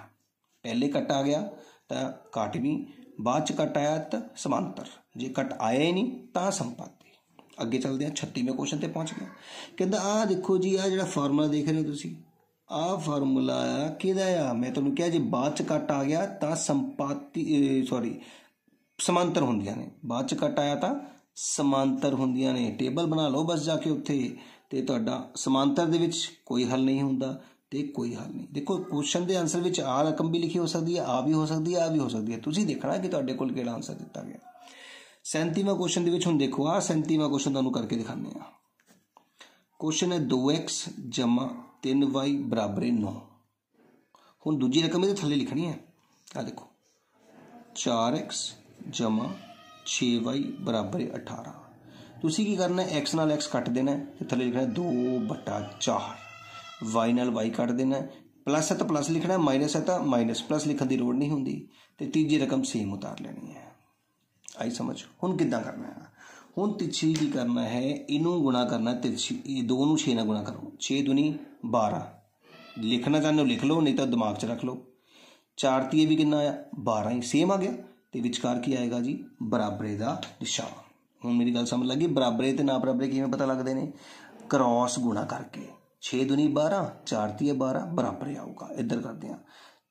ਪਹਿਲੇ ਕੱਟ ਆ ਗਿਆ ਤਾਂ ਕਾਟਵੀਂ, ਬਾਅਦ 'ਚ ਕੱਟ ਆਇਆ ਤਾਂ ਸਮਾਂਤਰ, ਜੇ ਕੱਟ ਆਇਆ ਹੀ ਨਹੀਂ ਤਾਂ ਸੰਪਾਤੀ। ਅੱਗੇ ਚੱਲਦੇ ਹਾਂ 36ਵੇਂ ਕੁਐਸਚਨ ਤੇ ਪਹੁੰਚ ਗਏ। ਕਹਿੰਦਾ ਆਹ ਦੇਖੋ ਜੀ, ਆਹ ਜਿਹੜਾ ਫਾਰਮੂਲਾ ਦੇਖ ਰਹੇ ਹੋ ਤੁਸੀਂ, ਆਹ ਫਾਰਮੂਲਾ ਆ ਕਿਹਦਾ ਆ? ਮੈਂ ਤੁਹਾਨੂੰ ਕਿਹਾ ਜੇ ਬਾਅਦ 'ਚ ਕੱਟ ਆ ਗਿਆ ਤਾਂ ਸਮਾਂਤਰ ਹੁੰਦੀਆਂ ਨੇ। ਬਾਅਦ 'ਚ ਕੱਟ ਆਇਆ ਤਾਂ ਸਮਾਂਤਰ ਹੁੰਦੀਆਂ ਨੇ। ਟੇਬਲ ਬਣਾ ਲਓ ਬਸ ਜਾ ਕੇ ਉੱਥੇ, ਤੇ ਤੁਹਾਡਾ ਸਮਾਂਤਰ ਦੇ ਵਿੱਚ ਕੋਈ ਹੱਲ ਨਹੀਂ ਹੁੰਦਾ ਤੇ ਕੋਈ ਹੱਲ ਨਹੀਂ। ਦੇਖੋ ਕੁਐਸਚਨ ਦੇ ਆਨਸਰ ਵਿੱਚ ਆਹ ਰਕਮ ਵੀ ਲਿਖੀ ਹੋ ਸਕਦੀ ਹੈ, ਆ ਵੀ ਹੋ ਸਕਦੀ ਹੈ, ਆ ਵੀ ਹੋ ਸਕਦੀ ਹੈ। ਤੁਸੀਂ ਦੇਖਣਾ ਕਿ ਤੁਹਾਡੇ ਕੋਲ ਕਿਹੜਾ ਆਨਸਰ ਦਿੱਤਾ ਗਿਆ। 37ਵਾਂ ਕੁਐਸਚਨ ਦੇ ਵਿੱਚ ਹੁਣ ਦੇਖੋ, ਆਹ 37ਵਾਂ ਕੁਐਸਚਨ ਤੁਹਾਨੂੰ ਕਰਕੇ ਦਿਖਾਉਂਦੇ ਹਾਂ। ਕੁਐਸਚਨ ਹੈ 2x + 3y = 9। ਹੁਣ ਦੂਜੀ ਰਕਮ ਇਹਦੇ ਥੱਲੇ ਲਿਖਣੀ ਹੈ। ਆਹ ਦੇਖੋ 4x + 6y = 18। ਤੁਸੀਂ ਕੀ ਕਰਨਾ? x ਨਾਲ x ਕੱਟ ਦੇਣਾ ਤੇ ਥੱਲੇ ਲਿਖਣਾ 2/4। y ਨਾਲ y ਕੱਟ ਦੇਣਾ, ਪਲੱਸ ਹੈ ਤਾਂ ਪਲੱਸ ਲਿਖਣਾ, ਮਾਈਨਸ ਹੈ ਤਾਂ ਮਾਈਨਸ। ਪਲੱਸ ਲਿਖਣ ਦੀ ਲੋੜ ਨਹੀਂ ਹੁੰਦੀ ਤੇ ਤੀਜੀ ਰਕਮ ਸੇਮ ਉਤਾਰ ਲੈਣੀ ਹੈ। ਆਈ ਸਮਝ? ਹੁਣ ਕਿੱਦਾਂ ਕਰਨਾ ਹੈ? ਹੁਣ ਤਿੱਛੀ ਕੀ ਕਰਨਾ ਹੈ? ਇਹਨੂੰ ਗੁਣਾ ਕਰਨਾ ਤਿੱਛੀ, ਇਹ 2 ਨੂੰ 6 ਨਾਲ ਗੁਣਾ ਕਰੋ। 6 ਦੂਣੀ 12। ਲਿਖਣਾ ਚਾਹੁੰਦੇ ਹੋ ਲਿਖ ਲਓ, ਨਹੀਂ ਤਾਂ ਦਿਮਾਗ 'ਚ ਰੱਖ ਲਓ। 4 ਤੀਏ ਵੀ कितना आया 12 ही सेम आ गया। तो विचकार की आएगा जी बराबरे का निशान। हुण मेरी गल समझ लगी बराबरे ते ना बराबरे किवें पता लगदे ने क्रॉस गुणा करके 6 दूनी 12 4 तੀਏ 12 बराबरे आऊगा। इधर करते हैं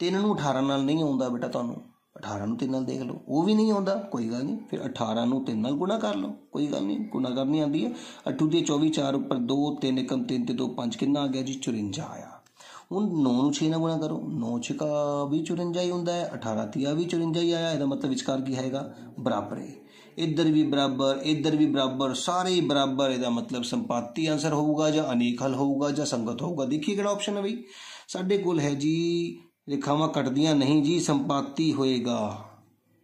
3 ਨੂੰ 18 ਨਾਲ नहीं आउंदा बेटा तुहानूं 18 ਨੂੰ 3 ਨਾਲ देख लो वो भी नहीं आउंदा कोई गल नहीं फिर 18 ਨੂੰ 3 ਨਾਲ गुणा कर लो कोई गल नहीं गुणा करनी आती है 8 × 24 4 ਉੱਪਰ 2 3 एकम 3 ਤੇ 2 5 कितना आ गया जी 54 आया। ਹੁਣ 9 ਨੂੰ 6 ਨਾਲ गुणा करो 9 6 भी 54 ही ਹੁੰਦਾ है 18 ਤੀਆ भी 54 ही आया। ਇਹਦਾ मतलब ਵਿਚਕਾਰ ਕੀ ਹੈਗਾ बराबर है। इधर भी बराबर सारे ही बराबर। ਇਹਦਾ मतलब संपाती आंसर होगा ਜਾਂ अनेक हल होगा ਜਾਂ संगत होगा। देखिए ਕਿਹੜਾ ऑप्शन है बई ਸਾਡੇ ਕੋਲ है जी रेखावां कटदियां नहीं जी संपाती होएगा।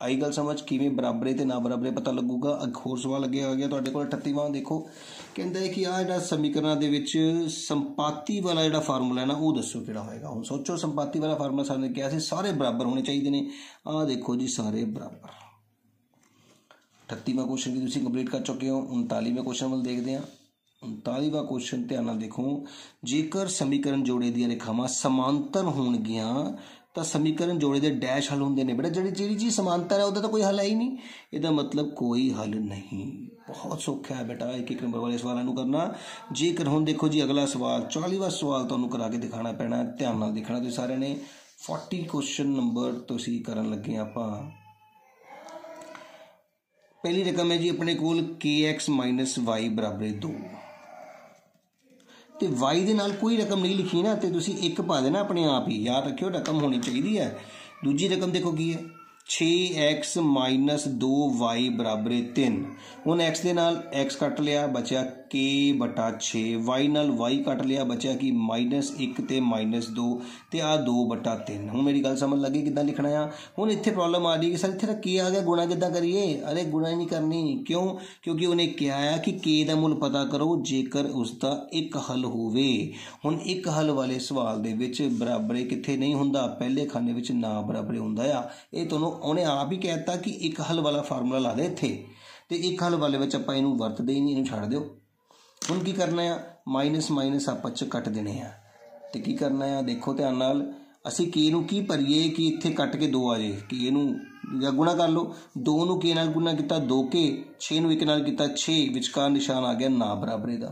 आई गल समझ किवें बराबरे ते ना बराबरे पता लगूगा। एक होर सवाल अगे आ गया तुहाडे कोल 38वां देखो कहंदा है कि आ जिहड़ा समीकरणा दे विच संपाती वाला जिहड़ा फार्मूला है ना वो दसो किहड़ा होएगा। हुण सोचो संपाती वाला फार्मूला साने कहा सी सारे बराबर होने चाहिए ने आ देखो जी सारे बराबर। 38वां क्वेश्चन भी तुसीं कंप्लीट कर चुके हो। 39वें क्वेश्चन वाल देखते हैं। 39वां क्वेश्चन ध्यान नाल देखो जेकर समीकरण जोड़े दी रेखावां समांतर होणगियां तो समीकरण जोड़े दे डैश हल होंदे ने। बेटा जिहड़ी चीज़ समांतर है उहदा तो कोई हल है ही नहीं। इहदा मतलब कोई हल नहीं। बहुत सौखा है बेटा एक एक नंबर वाले सवालों करना। जेकर हुण देखो जी अगला सवाल 40वां सवाल तुहानूं करा के दिखाना पैना। ध्यान नाल देखना तुसीं सारिਆਂ ने 40 क्वेश्चन नंबर तुसीं करन लगे आपां। पहली रकम है जी अपने कोल kx - y बराबर 2 तो y दे नाल कोई रकम नहीं लिखी ना तो तुसीं एक पा देना अपने आप ही। याद रखियो रकम होनी चाहिए है। दूजी रकम देखो की है 6x - 2y बराबर 3। हुण x दे नाल x कट लिया बचा k/6 y नाल y कट लिया बचा कि -1 ते -2 ते आ 2/3। हुण मेरी गल समझ लगी किद्दां लिखना आ। हुण इत्थे प्रॉब्लम आ रही कि सर इत्थे k आ गया गुणा किद्दां करिए। अरे गुणा नहीं करनी क्यों क्योंकि उन्हें क्या है कि k दा मुल पता करो जेकर उसका एक हल होवे। हुण एक हल वाले सवाल दे विच बराबरे कित्थे नहीं हुंदा पहले खाने विच ना बराबरे हुंदा आ। ये तुहानूं उन्हें आप ही कहता कि एक हल वाला फार्मूला ला दे इत्थे ते एक हल वाले विच आपां इहनूं वरतदे ही नहीं इहनूं छड्ड दिओ। हुण की करना है माइनस माइनस आपस च कट देने आ ते की करना है देखो ध्यान नाल असीं के नूं की भरीए कि इत्थे कट के 2 आ जाए के नूं या गुणा कर लो 2 नूं के नाल गुणा किया 2k 6 नूं 1 नाल किया 6 विचकार निशान आ गया ना बराबरे दा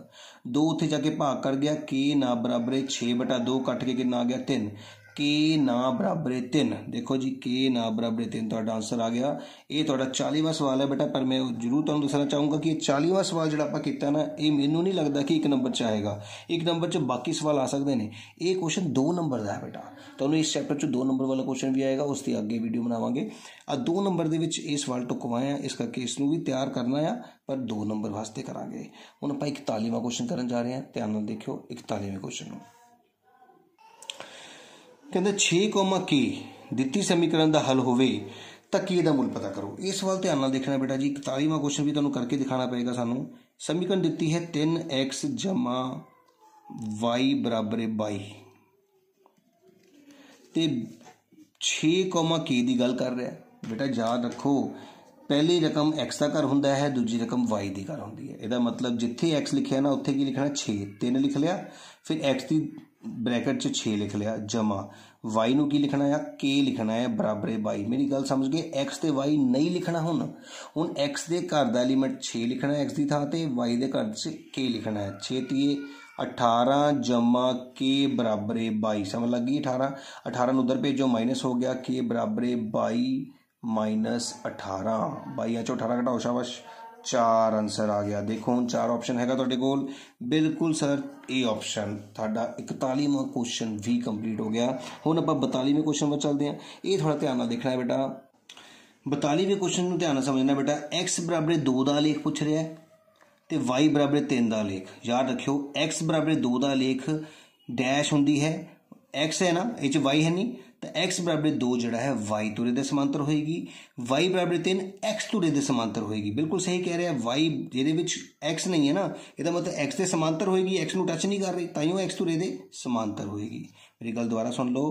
2 उत्थे जाके भाग कर गया के ना बराबरे 6/2 कट के कितना आ गया 3 के ना बराबरे 3। देखो जी के ना बराबरे 3 तुहाडा आंसर आ गया। ये तुहाडा 40वां सवाल है बेटा पर मैं जरूर तुहानूं दसना चाहूँगा कि 40वां सवाल जिहड़ा आपां कीता ना ये मैनूं नहीं लगता कि 1 नंबर च आएगा। 1 नंबर च बाकी सवाल आ सकते हैं। ये क्वेश्चन 2 नंबर का है बेटा तुहानूं इस चैप्टर च 2 नंबर वाला क्वेश्चन भी आएगा उसकी अगे वीडियो बनावांगे। आ 2 नंबर दे विच ये सवाल टुकवाए आ इस करके इसनूं भी तैयार करना आ पर 2 नंबर वास्ते करांगे। हुण आपां 41वां क्वेश्चन करन जा रहे हैं। ध्यान नाल देखियो 41वें क्वेश्चन नूं कहते 6 k दिती समीकरण का हल होवे तो k दा मुल पता करो। ये सवाल ध्यान नाल देखना बेटा जी 41वां क्वेश्चन भी तुहानूं करके दिखाना पड़ेगा। सानूं समीकरण दिती है 3x + y बराबर 22 ते 6 k की गल कर रहा है। बेटा याद रखो पहली रकम x का घर होंदा है दूजी रकम y की घर होंदी है। इसका मतलब जिथे x लिखिया ना उत्थे की लिखना 6 3 लिख लिया फिर x की ब्रैकेट च 6 लिख लिया जमा y नूं की लिखना है k लिखना है बराबर 22। मेरी गल समझ गए x ते y नहीं लिखना। हुण x दे घर दा एलीमेंट 6 लिखना है x की थां ते y दे घर च k लिखना है 6 तीए 18 जमा k बराबर 22। समझ लग गई 18 नूं उधर भेजो माइनस हो गया k बराबर 22 - 18 22 चो 18 घटाओ शाबाश 4 आंसर आ गया। देखो हुण 4 ऑप्शन हैगा तुहाडे कोल बिल्कुल सर ए ऑप्शन तुहाडा 41वां क्वेश्चन भी कंप्लीट हो गया। हुण आपां 42वें क्वेश्चन पर चलते हैं। ये थोड़ा ध्यान नाल देखना है बेटा 42वें क्वेश्चन नूं ध्यान नाल समझना बेटा x बराबर 2 का आलेख पूछ रहा है तो y बराबर 3 का आलेख। याद रखियो x बराबर 2 का आलेख डैश होंदी है x है ना ये y है नहीं तो x बराबर 2 जोड़ा है y तुरे दे समांतर होएगी y बराबर 3 x तुरे दे समांतर होएगी। बिल्कुल सही कह रहे हैं y जिहदे विच x नहीं है ना इसका मतलब x दे समांतर होएगी x नूं टच नहीं कर रही ताइयों x तुरे दे समांतर होएगी। मेरी गल दोबारा सुन लो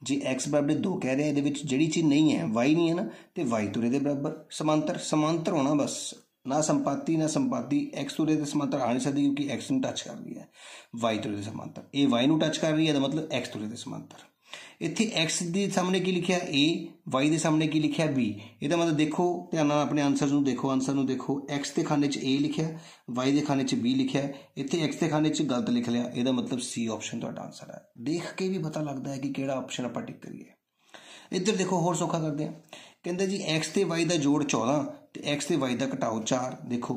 जी x बराबर 2 कह रहे हैं ये जिहड़ी चीज़ नहीं है y नहीं है ना तो y तुरे दे बराबर समांतर होना बस ना संपाती x तुरे दे समांतर आ नहीं सकती क्योंकि x नूं टच कर रही है y तुरे दे समांतर ये y नूं टच कर रही है तो मतलब x तुरे दे समांतर। ਇੱਥੇ x ਦੇ ਸਾਹਮਣੇ ਕੀ ਲਿਖਿਆ a, y ਦੇ ਸਾਹਮਣੇ ਕੀ ਲਿਖਿਆ b। ਇਹਦਾ ਮਤਲਬ ਦੇਖੋ ਧਿਆਨ ਨਾਲ ਆਪਣੇ ਆਨਸਰ ਨੂੰ ਦੇਖੋ x ਦੇ ਖਾਨੇ 'ਚ a ਲਿਖਿਆ, y ਦੇ ਖਾਨੇ 'ਚ b ਲਿਖਿਆ, ਇੱਥੇ x ਦੇ ਖਾਨੇ 'ਚ ਗਲਤ ਲਿਖ ਲਿਆ। ਇਹਦਾ ਮਤਲਬ c ਆਪਸ਼ਨ ਤੁਹਾਡਾ ਆਨਸਰ ਹੈ। ਦੇਖ ਕੇ ਵੀ ਪਤਾ ਲੱਗਦਾ ਹੈ ਕਿ ਕਿਹੜਾ ਆਪਸ਼ਨ ਆਪਾਂ ਟਿਕ ਕਰੀਏ। ਇੱਧਰ ਦੇਖੋ ਹੋਰ ਸੌਖਾ ਕਰਦੇ ਹਾਂ। ਕਹਿੰਦੇ ਜੀ x ਤੇ y ਦਾ ਜੋੜ 14 ਤੇ x ਤੇ y ਦਾ ਘਟਾਓ 4। ਦੇਖੋ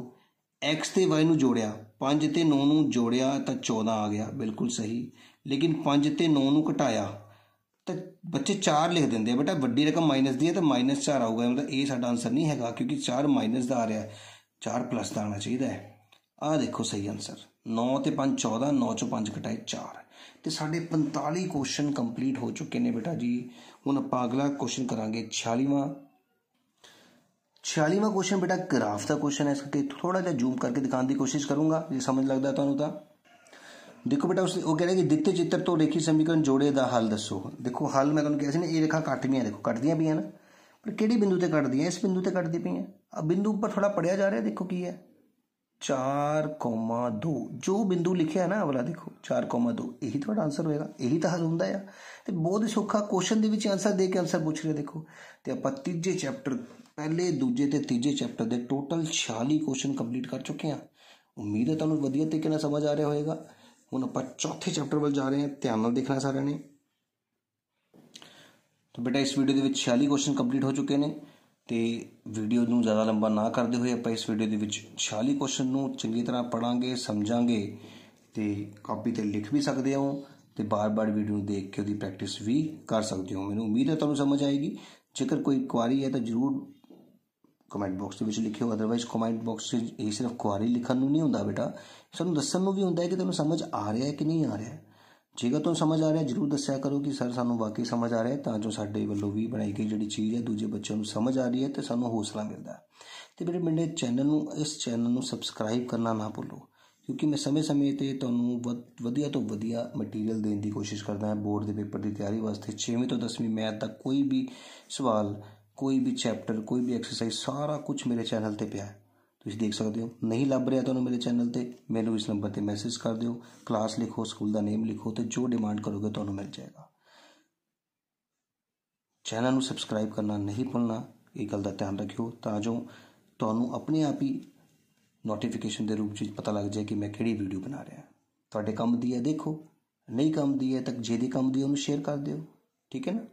x ਤੇ y ਨੂੰ ਜੋੜਿਆ, 5 ਤੇ 9 ਨੂੰ ਜੋੜਿਆ ਤਾਂ 14 ਆ ਗਿਆ, ਬਿਲਕੁਲ ਸਹੀ। ਲੇਕਿਨ 5 ਤੇ 9 ਨੂੰ ਘਟਾਇਆ ਤਾਂ ਬੱਚੇ 4 ਲਿਖ ਦਿੰਦੇ ਆ। ਬੇਟਾ ਵੱਡੀ ਰਕਮ ਮਾਈਨਸ ਦੀ ਹੈ ਤਾਂ -4 ਆਊਗਾ, ਮਤਲਬ ਇਹ ਸਾਡਾ ਆਨਸਰ ਨਹੀਂ ਹੈਗਾ ਕਿਉਂਕਿ 4 ਮਾਈਨਸ ਦਾ ਆ ਰਿਹਾ, 4 ਪਲੱਸ ਦਾ ਆਉਣਾ ਚਾਹੀਦਾ ਹੈ। ਆਹ ਦੇਖੋ ਸਹੀ ਆਨਸਰ 9 ਤੇ 5 14, 9 ਚੋਂ 5 ਘਟਾਏ 4। ਤੇ ਸਾਡੇ 45 ਕੁਐਸਚਨ ਕੰਪਲੀਟ ਹੋ ਚੁੱਕੇ ਨੇ ਬੇਟਾ ਜੀ। ਹੁਣ ਆਪਾਂ ਅਗਲਾ ਕੁਐਸਚਨ ਕਰਾਂਗੇ 46ਵਾਂ ਕੁਐਸਚਨ ਬੇਟਾ ਗ੍ਰਾਫ ਦਾ ਕੁਐਸਚਨ ਹੈ। ਇਸ ਕਰਕੇ ਥੋੜਾ ਜਿਹਾ ਜ਼ੂਮ ਕਰਕੇ ਦਿਖਾਉਣ ਦੀ ਕੋਸ਼ਿਸ਼ ਕਰੂੰਗਾ ਜੇ ਸਮਝ ਲੱਗਦਾ ਤੁਹਾਨੂੰ ਤਾਂ। देखो बेटा वो कह रहे कि दिते चित्र तो रेखी समीकरण जोड़े का हल दसो। देखो हल मैं तुहानूं कहा सी ना, ये रेखा कटदियां, देखो कटदियां भी है ना, पर किहड़ी बिंदु ते कटदियां? इस बिंदु ते कटदी पई है। अब बिंदु उपर थोड़ा पढ़िया जा रहा है, देखो की है 4,2। जो बिंदु लिखिया है ना वाला, देखो 4,2, यही थोड़ा आंसर होएगा, यही तो हल हुंदा है। ते बहुत ही सौखा क्वेश्चन दे विच आंसर दे के आंसर पूछ रहे। देखो ते आपां तीजे चैप्टर, पहले दूजे ते तीजे चैप्टर दे टोटल 46 क्वेश्चन कंप्लीट कर चुके हैं। उम्मीद है तुहानूं वधिया तरीके नाल समझ आ रहा होएगा। ਹੁਣ ਆਪਾਂ ਚੌਥੇ ਚੈਪਟਰ ਵੱਲ ਜਾ ਰਹੇ ਹਾਂ, ਧਿਆਨ ਨਾਲ ਦੇਖਣਾ ਸਾਰਿਆਂ ਨੇ। ਤਾਂ ਬੇਟਾ ਇਸ ਵੀਡੀਓ ਦੇ ਵਿੱਚ 46 ਕੁਐਸਚਨ ਕੰਪਲੀਟ ਹੋ ਚੁੱਕੇ ਨੇ ਤੇ ਵੀਡੀਓ ਨੂੰ ਜ਼ਿਆਦਾ ਲੰਬਾ ਨਾ ਕਰਦੇ ਹੋਏ ਆਪਾਂ ਇਸ ਵੀਡੀਓ ਦੇ ਵਿੱਚ 46 ਕੁਐਸਚਨ ਨੂੰ ਚੰਗੀ ਤਰ੍ਹਾਂ ਪੜਾਂਗੇ, ਸਮਝਾਂਗੇ ਤੇ ਕਾਪੀ ਤੇ ਲਿਖ ਵੀ ਸਕਦੇ ਹੋ ਤੇ ਬਾਰ-ਬਾਰ ਵੀਡੀਓ ਨੂੰ ਦੇਖ ਕੇ ਉਹਦੀ ਪ੍ਰੈਕਟਿਸ ਵੀ ਕਰ ਸਕਦੇ ਹੋ। ਮੈਨੂੰ ਉਮੀਦ ਹੈ ਤੁਹਾਨੂੰ ਸਮਝ ਆਏਗੀ। ਜੇਕਰ ਕੋਈ ਕੁਆਰੀ ਹੈ ਤਾਂ ਜ਼ਰੂਰ कमेंट बॉक्स के लिखियो। अदरवाइज कमेंट बॉक्स से ये सिर्फ कुआरी लिखन नहीं होंदा बेटा, सानू दस्सण नूं भी होंदा है कि तुहानूं समझ आ रहा है कि नहीं आ रहा है। जेकर तुहानूं समझ आ रहा है जरूर दस्सिया करो कि सर सानूं वाकई समझ आ रहा है, तां जो साडे वल्लों भी बनाई गई जिहड़ी चीज़ है दूजे बच्चों नूं समझ आ रही है तो सानूं हौसला मिलता है। तो मेरे मेरे चैनल नूं, इस चैनल नूं सबसक्राइब करना ना भुल्लो, क्योंकि मैं समय समय ते तुहानूं वधिया तो वधिया मटीरियल देने की कोशिश करदा हां। बोर्ड के पेपर की तैयारी वास्ते 6वीं तो 10वीं मैथ का कोई भी सवाल, कोई भी चैप्टर, कोई भी एक्सरसाइज, सारा कुछ मेरे चैनल ते पिया है, तुसीं देख सकते हो। नहीं लभ रहा तुहानूं मेरे चैनल ते, मैनूं इस नंबर ते मैसेज कर दिओ, क्लास लिखो, स्कूल का नेम लिखो, तो जो डिमांड करोगे तुहानूं मिल जाएगा। चैनल नूं सबसक्राइब करना नहीं भुलना, ये गल दा ध्यान रखियो, तां जो तुहानूं अपने आप ही नोटिफिकेशन के रूप में पता लग जाए कि मैं किहड़ी वीडियो बना रहा। तुहाडे काम दी है देखो, नहीं काम दी है तो जेदी काम दी है उन्हें शेयर कर दिओ, ठीक है ना।